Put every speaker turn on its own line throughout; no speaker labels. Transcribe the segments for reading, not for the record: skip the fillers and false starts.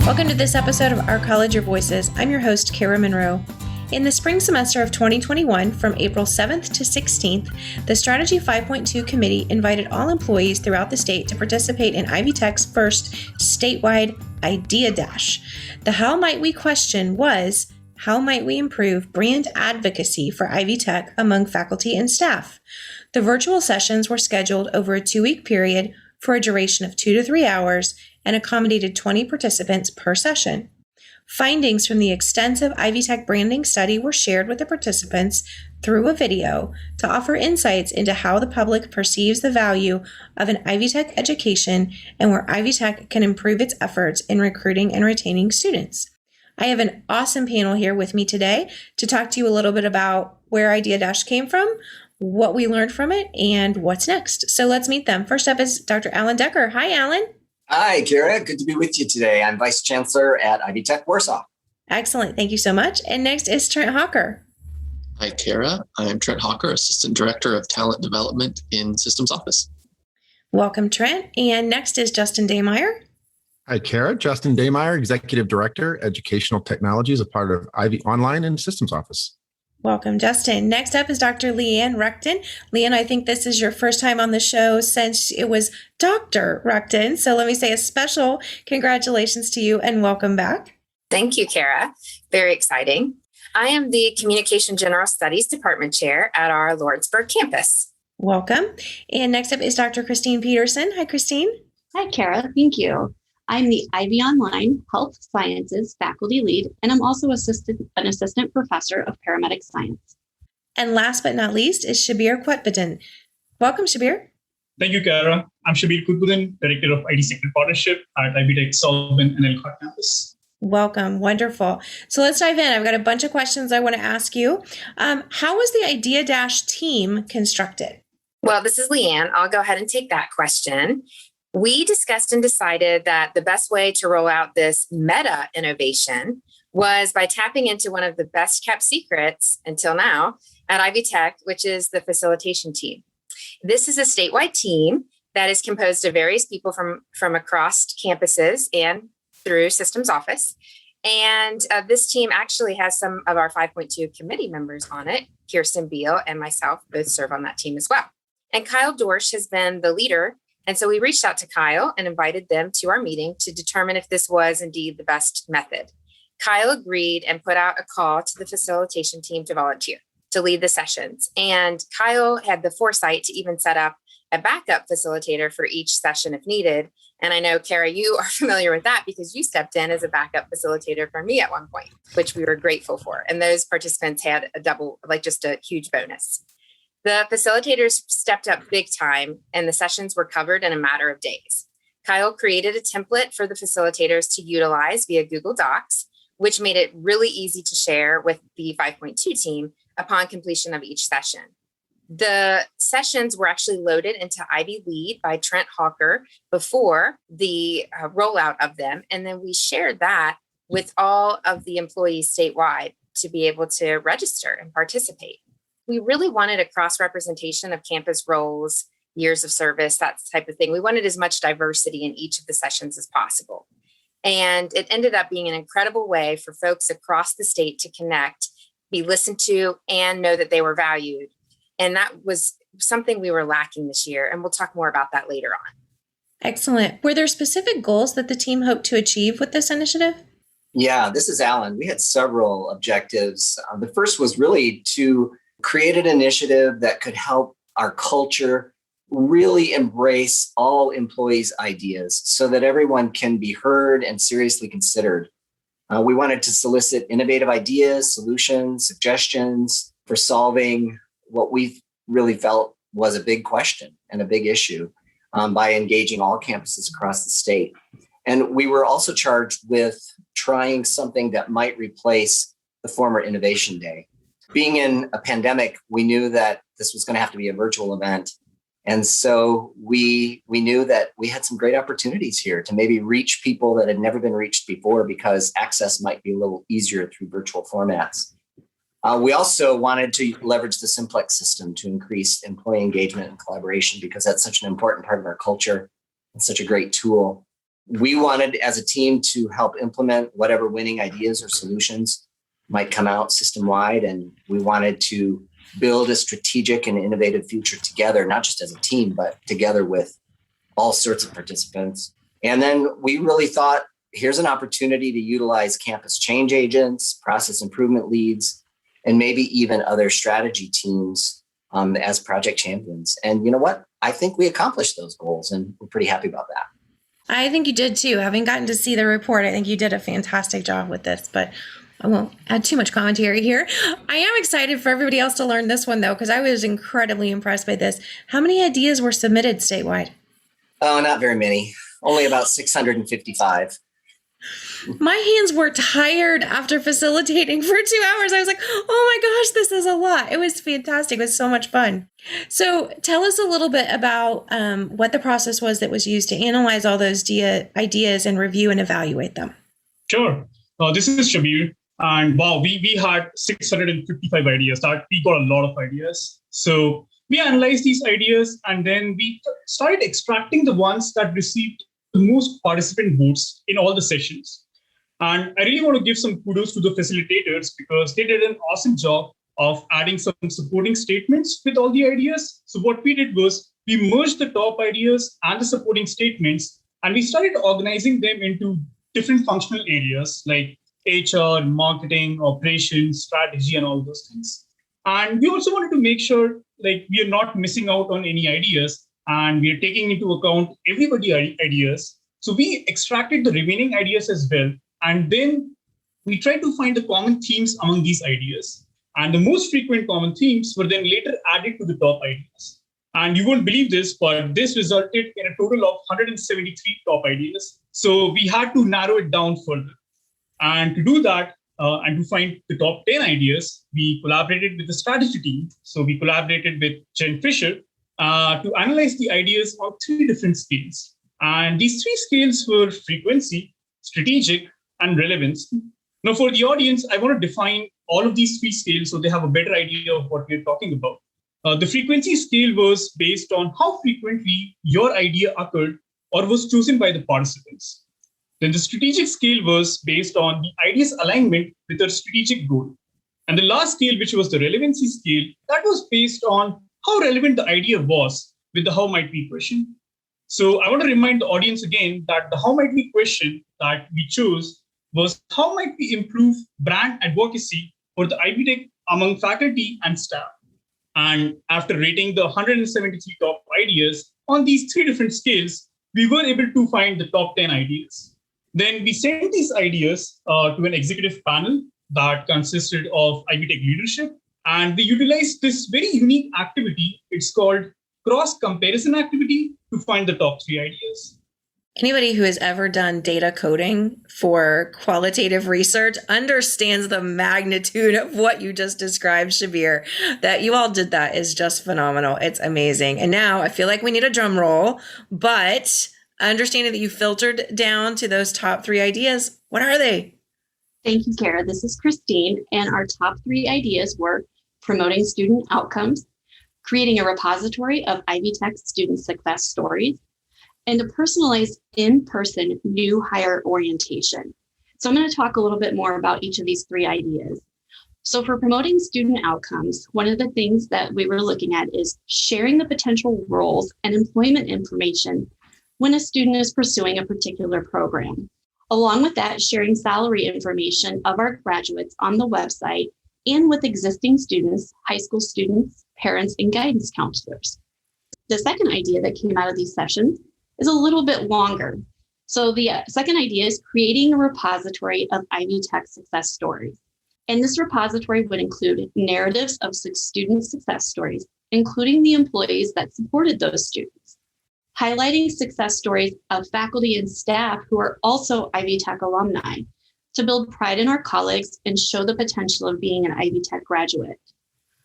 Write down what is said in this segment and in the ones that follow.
Welcome to this episode of Our College Your Voices. I'm your host, Kara Monroe. In the spring semester of 2021, from April 7th to 16th, the Strategy 5.2 Committee invited all employees throughout the state to participate in Ivy Tech's first statewide Idea Dash. The How Might We question was, how might we improve brand advocacy for Ivy Tech among faculty and staff? The virtual sessions were scheduled over a 2-week period for a duration of 2 to 3 hours and accommodated 20 participants per session. Findings from the extensive Ivy Tech branding study were shared with the participants through a video to offer insights into how the public perceives the value of an Ivy Tech education and where Ivy Tech can improve its efforts in recruiting and retaining students. I have an awesome panel here with me today to talk to you a little bit about where Idea Dash came from, what we learned from it, and what's next. So let's meet them. First up is Dr. Allyn Decker. Hi, Allyn.
Hi, Kara. Good to be with you today. I'm Vice Chancellor at Ivy Tech Warsaw.
Excellent. Thank you so much. And next is Trent Hawker.
Hi, Kara. I am Trent Hawker, Assistant Director of Talent Development in Systems Office.
Welcome, Trent. And next is Justin Dammeier.
Hi, Kara. Justin Dammeier, Executive Director, Educational Technologies, a part of IvyOnline and Systems Office.
Welcome, Justin. Next up is Dr. Leighann Rechtin. Leighann, I think this is your first time on the show since it was Dr. Rechtin. So let me say a special congratulations to you and welcome back.
Thank you, Kara. Very exciting. I am the Communication General Studies Department Chair at our Lawrenceburg campus.
Welcome. And next up is Dr. Christine Peterson. Hi, Christine.
Hi, Kara. Thank you. I'm the IvyOnline Health Sciences faculty lead, and I'm also an assistant professor of paramedic science.
And last but not least is Shabbir Qutbuddin. Welcome, Shabbir.
Thank you, Kara. I'm Shabbir Qutbuddin, Director of ID Secret Partnership at Ivy Tech Sullivan and Elkhart campus.
Welcome. Wonderful. So let's dive in. I've got a bunch of questions I want to ask you. How was the Idea Dash team constructed?
Well, this is Leighann. I'll go ahead and take that question. We discussed and decided that the best way to roll out this meta innovation was by tapping into one of the best kept secrets until now at Ivy Tech, which is the facilitation team. This is a statewide team that is composed of various people from across campuses and through Systems Office. And this team actually has some of our 5.2 committee members on it. Kirsten Beal and myself both serve on that team as well. And Kyle Dorsch has been the leader. And so we reached out to Kyle and invited them to our meeting to determine if this was indeed the best method. Kyle agreed and put out a call to the facilitation team to volunteer to lead the sessions. And Kyle had the foresight to even set up a backup facilitator for each session if needed. And I know, Kara, you are familiar with that because you stepped in as a backup facilitator for me at one point, which we were grateful for. And those participants had just a huge bonus. The facilitators stepped up big time and the sessions were covered in a matter of days. Kyle created a template for the facilitators to utilize via Google Docs, which made it really easy to share with the 5.2 team upon completion of each session. The sessions were actually loaded into Ivy Lead by Trent Hawker before the rollout of them. And then we shared that with all of the employees statewide to be able to register and participate. We really wanted a cross-representation of campus roles, years of service, that type of thing. We wanted as much diversity in each of the sessions as possible. And it ended up being an incredible way for folks across the state to connect, be listened to, and know that they were valued. And that was something we were lacking this year. And we'll talk more about that later on.
Excellent. Were there specific goals that the team hoped to achieve with this initiative?
Yeah, this is Allyn. We had several objectives. The first was really to create an initiative that could help our culture really embrace all employees' ideas so that everyone can be heard and seriously considered. We wanted to solicit innovative ideas, solutions, suggestions for solving what we really felt was a big question and a big issue by engaging all campuses across the state. And we were also charged with trying something that might replace the former Innovation Day. Being in a pandemic, we knew that this was going to have to be a virtual event. And so we knew that we had some great opportunities here to maybe reach people that had never been reached before because access might be a little easier through virtual formats. We also wanted to leverage the Simplex system to increase employee engagement and collaboration because that's such an important part of our culture and such a great tool. We wanted as a team to help implement whatever winning ideas or solutions might come out system-wide. And we wanted to build a strategic and innovative future together, not just as a team, but together with all sorts of participants. And then we really thought, here's an opportunity to utilize campus change agents, process improvement leads, and maybe even other strategy teams as project champions. And you know what? I think we accomplished those goals, and we're pretty happy about that.
I think you did too. Having gotten to see the report, I think you did a fantastic job with this, but I won't add too much commentary here. I am excited for everybody else to learn this one though, because I was incredibly impressed by this. How many ideas were submitted statewide?
Oh, not very many. Only about 655.
My hands were tired after facilitating for 2 hours. I was like, oh my gosh, this is a lot. It was fantastic. It was so much fun. So tell us a little bit about what the process was that was used to analyze all those ideas and review and evaluate them.
Sure. This is Shabbir. And wow, we had 655 ideas. We got a lot of ideas. So we analyzed these ideas and then we started extracting the ones that received the most participant votes in all the sessions. And I really want to give some kudos to the facilitators because they did an awesome job of adding some supporting statements with all the ideas. So what we did was we merged the top ideas and the supporting statements, and we started organizing them into different functional areas like HR, marketing, operations, strategy, and all those things. And we also wanted to make sure like we are not missing out on any ideas and we are taking into account everybody's ideas. So we extracted the remaining ideas as well. And then we tried to find the common themes among these ideas. And the most frequent common themes were then later added to the top ideas. And you won't believe this, but this resulted in a total of 173 top ideas. So we had to narrow it down further. And to do that, and to find the top 10 ideas, we collaborated with the strategy team. So we collaborated with Jen Fisher to analyze the ideas on 3 different scales. And these 3 scales were frequency, strategic, and relevance. Now for the audience, I want to define all of these 3 scales so they have a better idea of what we're talking about. The frequency scale was based on how frequently your idea occurred or was chosen by the participants. Then the strategic scale was based on the idea's alignment with our strategic goal. And the last scale, which was the relevancy scale, that was based on how relevant the idea was with the how might we question. So I want to remind the audience again that the how might we question that we chose was how might we improve brand advocacy for the Ivy Tech among faculty and staff. And after rating the 173 top ideas on these 3 different scales, we were able to find the top 10 ideas. Then we sent these ideas to an executive panel that consisted of Ivy Tech leadership, and they utilized this very unique activity. It's called cross-comparison activity to find the top 3 ideas.
Anybody who has ever done data coding for qualitative research understands the magnitude of what you just described, Shabbir. That you all did that is just phenomenal. It's amazing. And now I feel like we need a drum roll, but understanding that you filtered down to those top 3 ideas, what are they?
Thank you, Kara. This is Christine, and our top 3 ideas were promoting student outcomes, creating a repository of Ivy Tech student success stories, and a personalized in-person new hire orientation. So I'm going to talk a little bit more about each of these 3 ideas. So for promoting student outcomes, one of the things that we were looking at is sharing the potential roles and employment information when a student is pursuing a particular program. Along with that, sharing salary information of our graduates on the website and with existing students, high school students, parents, and guidance counselors. The second idea that came out of these sessions is a little bit longer. So the second idea is creating a repository of Ivy Tech success stories. And this repository would include narratives of student success stories, including the employees that supported those students, highlighting success stories of faculty and staff who are also Ivy Tech alumni to build pride in our colleagues and show the potential of being an Ivy Tech graduate.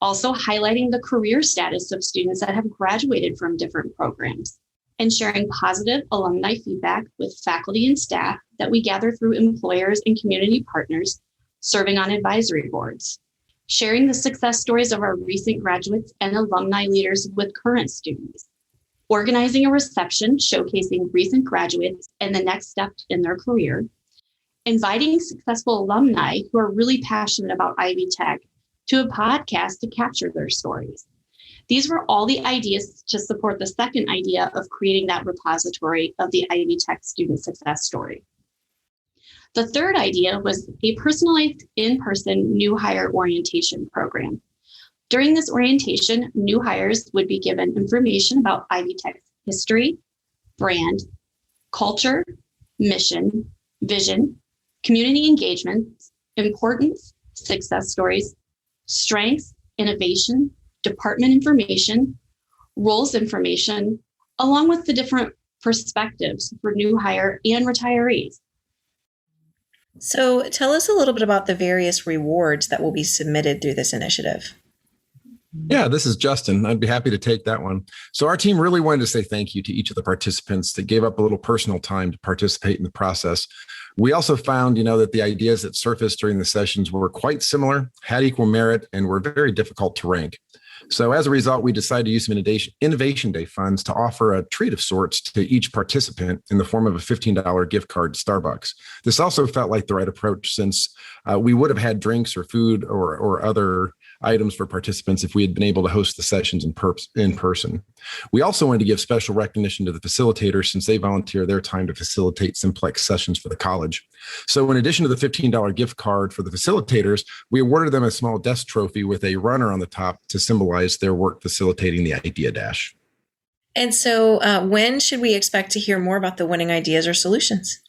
Also highlighting the career status of students that have graduated from different programs and sharing positive alumni feedback with faculty and staff that we gather through employers and community partners serving on advisory boards. Sharing the success stories of our recent graduates and alumni leaders with current students. organizing a reception showcasing recent graduates and the next step in their career, inviting successful alumni who are really passionate about Ivy Tech to a podcast to capture their stories. These were all the ideas to support the second idea of creating that repository of the Ivy Tech student success story. The third idea was a personalized in-person new hire orientation program. During this orientation, new hires would be given information about Ivy Tech's history, brand, culture, mission, vision, community engagement, importance, success stories, strengths, innovation, department information, roles information, along with the different perspectives for new hire and retirees.
So tell us a little bit about the various rewards that will be submitted through this initiative.
Yeah, this is Justin. I'd be happy to take that one. So our team really wanted to say thank you to each of the participants that gave up a little personal time to participate in the process. We also found, that the ideas that surfaced during the sessions were quite similar, had equal merit, and were very difficult to rank. So as a result, we decided to use some Innovation Day funds to offer a treat of sorts to each participant in the form of a $15 gift card to Starbucks. This also felt like the right approach since we would have had drinks or food or other items for participants if we had been able to host the sessions in person. We also wanted to give special recognition to the facilitators since they volunteer their time to facilitate simplex sessions for the college. So in addition to the $15 gift card for the facilitators, we awarded them a small desk trophy with a runner on the top to symbolize their work facilitating the Idea Dash.
And so when should we expect to hear more about the winning ideas or solutions?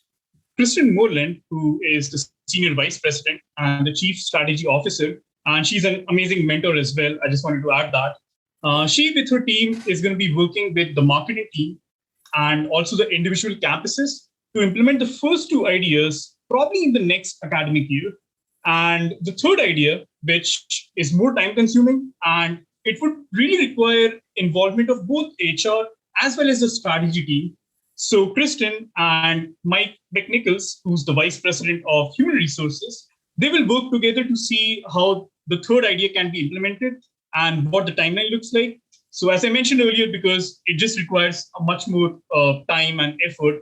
Kristen Moreland, who is the Senior Vice President and the Chief Strategy Officer, and she's an amazing mentor as well. I just wanted to add that. She, with her team, is going to be working with the marketing team and also the individual campuses to implement the first two ideas probably in the next academic year. And the third idea, which is more time consuming, and it would really require involvement of both HR as well as the strategy team. So Kristen and Mike McNichols, who's the Vice President of Human Resources, they will work together to see how the third idea can be implemented and what the timeline looks like. So as I mentioned earlier, because it just requires a much more time and effort,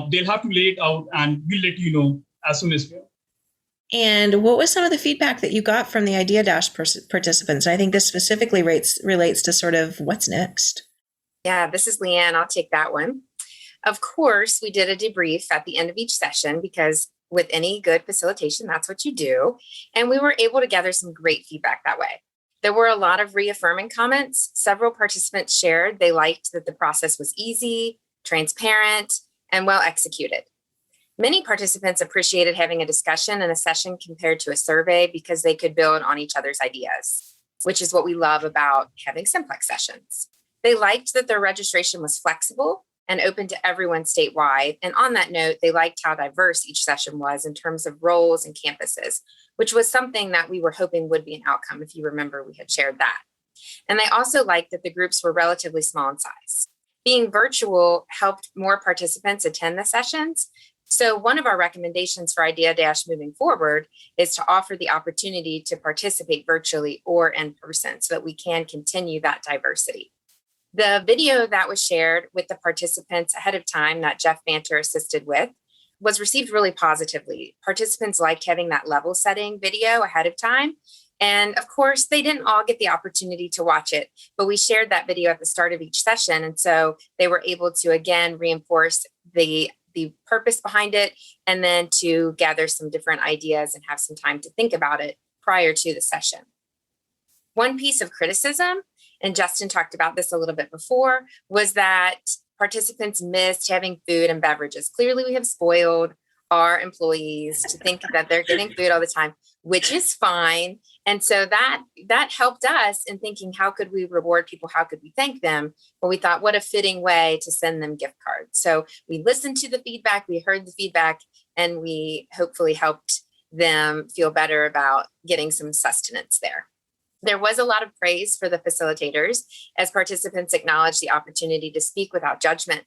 they'll have to lay it out and we'll let you know as soon as we are.
And what was some of the feedback that you got from the Idea Dash participants? I think this specifically relates to sort of what's next.
Yeah, this is Leighann. I'll take that one. Of course, we did a debrief at the end of each session because with any good facilitation, that's what you do. And we were able to gather some great feedback that way. There were a lot of reaffirming comments. Several participants shared they liked that the process was easy, transparent, and well executed. Many participants appreciated having a discussion in a session compared to a survey because they could build on each other's ideas, which is what we love about having simplex sessions. They liked that their registration was flexible and open to everyone statewide. And on that note, they liked how diverse each session was in terms of roles and campuses, which was something that we were hoping would be an outcome. If you remember, we had shared that. And they also liked that the groups were relatively small in size. Being virtual helped more participants attend the sessions. So one of our recommendations for Idea Dash moving forward is to offer the opportunity to participate virtually or in person so that we can continue that diversity. The video that was shared with the participants ahead of time that Jeff Banter assisted with was received really positively. Participants liked having that level setting video ahead of time. And of course, they didn't all get the opportunity to watch it, but we shared that video at the start of each session. And so they were able to, again, reinforce the purpose behind it and then to gather some different ideas and have some time to think about it prior to the session. One piece of criticism, and Justin talked about this a little bit before, was that participants missed having food and beverages. Clearly, we have spoiled our employees to think that they're getting food all the time, which is fine. And so that helped us in thinking, how could we reward people? How could we thank them? Well, we thought, what a fitting way to send them gift cards. So we listened to the feedback, we heard the feedback, and we hopefully helped them feel better about getting some sustenance there. There was a lot of praise for the facilitators as participants acknowledged the opportunity to speak without judgment.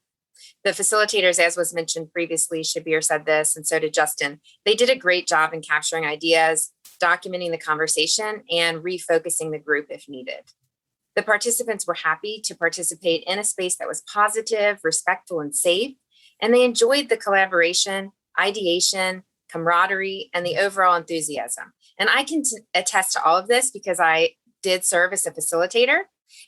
The facilitators, as was mentioned previously, Shabbir said this, and so did Justin. They did a great job in capturing ideas, documenting the conversation, and refocusing the group if needed. The participants were happy to participate in a space that was positive, respectful, and safe, and they enjoyed the collaboration, ideation, camaraderie, and the overall enthusiasm. And I can attest to all of this because I did serve as a facilitator.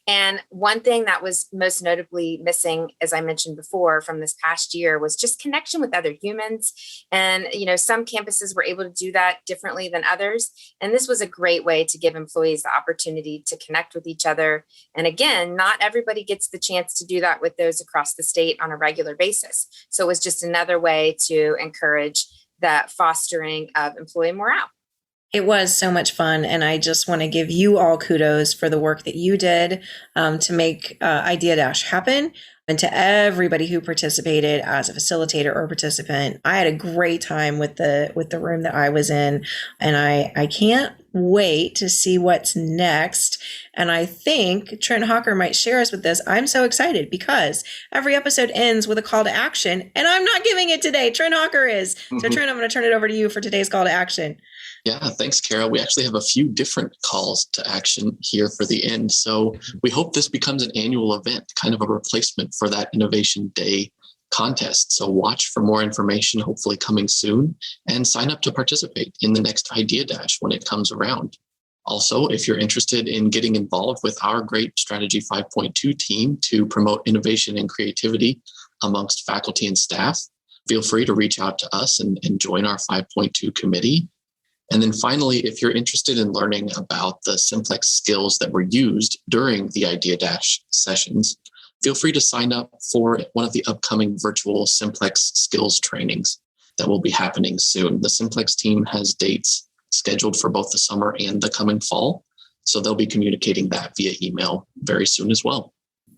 And one thing that was most notably missing, as I mentioned before, from this past year was just connection with other humans. And, some campuses were able to do that differently than others. And this was a great way to give employees the opportunity to connect with each other. And again, not everybody gets the chance to do that with those across the state on a regular basis. So it was just another way to encourage that fostering of employee morale.
It was so much fun, and I just want to give you all kudos for the work that you did to make Idea Dash happen, and to everybody who participated as a facilitator or participant. I had a great time with the room that I was in, and I can't wait to see what's next. And I think Trent Hocker might share us with this. I'm so excited because every episode ends with a call to action, and I'm not giving it today. Trent Hocker is. So Trent, I'm going to turn it over to you for today's call to action.
Yeah, thanks, Kara. We actually have a few different calls to action here for the end. So we hope this becomes an annual event, kind of a replacement for that Innovation Day contest. So watch for more information, hopefully coming soon, and sign up to participate in the next Idea Dash when it comes around. Also, if you're interested in getting involved with our great Strategy 5.2 team to promote innovation and creativity amongst faculty and staff, feel free to reach out to us and join our 5.2 committee. And then finally, if you're interested in learning about the Simplex skills that were used during the Idea Dash sessions, feel free to sign up for one of the upcoming virtual Simplex skills trainings that will be happening soon. The Simplex team has dates scheduled for both the summer and the coming fall, so they'll be communicating that via email very soon as well.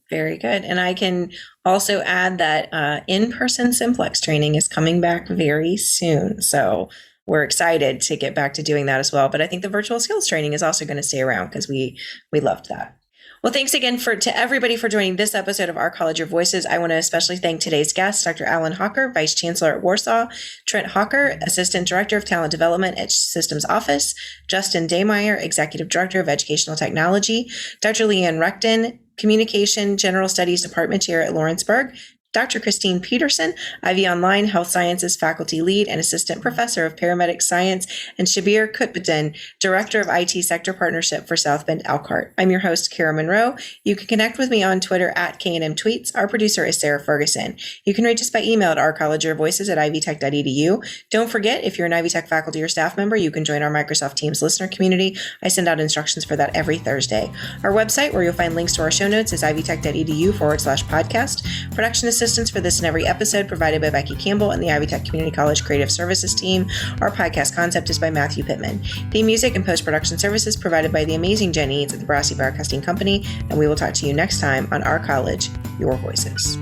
Very good. And I can also add that in-person Simplex training is coming back very soon. So we're excited to get back to doing that as well. But I think the virtual skills training is also going to stay around because we loved that. Well, thanks again to everybody for joining this episode of Our College Your Voices. I want to especially thank today's guests, Dr. Allyn Hocker, Vice Chancellor at Warsaw, Trent Hocker, Assistant Director of Talent Development at Systems Office, Justin Dammeier, Executive Director of Educational Technology, Dr. Leighann Rechtin, Communication General Studies Department Chair at Lawrenceburg, Dr. Christine Peterson, IvyOnline Health Sciences Faculty Lead and Assistant Professor of Paramedic Science, and Shabbir Qutbuddin, Director of IT Sector Partnership for South Bend Elkhart. I'm your host, Kara Monroe. You can connect with me on Twitter at K&M Tweets. Our producer is Sarah Ferguson. You can reach us by email at ourcollegeyourvoices@ivytech.edu. Don't forget, if you're an Ivy Tech faculty or staff member, you can join our Microsoft Teams listener community. I send out instructions for that every Thursday. Our website, where you'll find links to our show notes, is ivytech.edu/podcast. Production assistance for this and every episode provided by Becky Campbell and the Ivy Tech Community College Creative Services team. Our podcast concept is by Matthew Pittman. Theme music and post-production services provided by the amazing Jen Eads at the Brassy Broadcasting Company. And we will talk to you next time on Our College, Your Voices.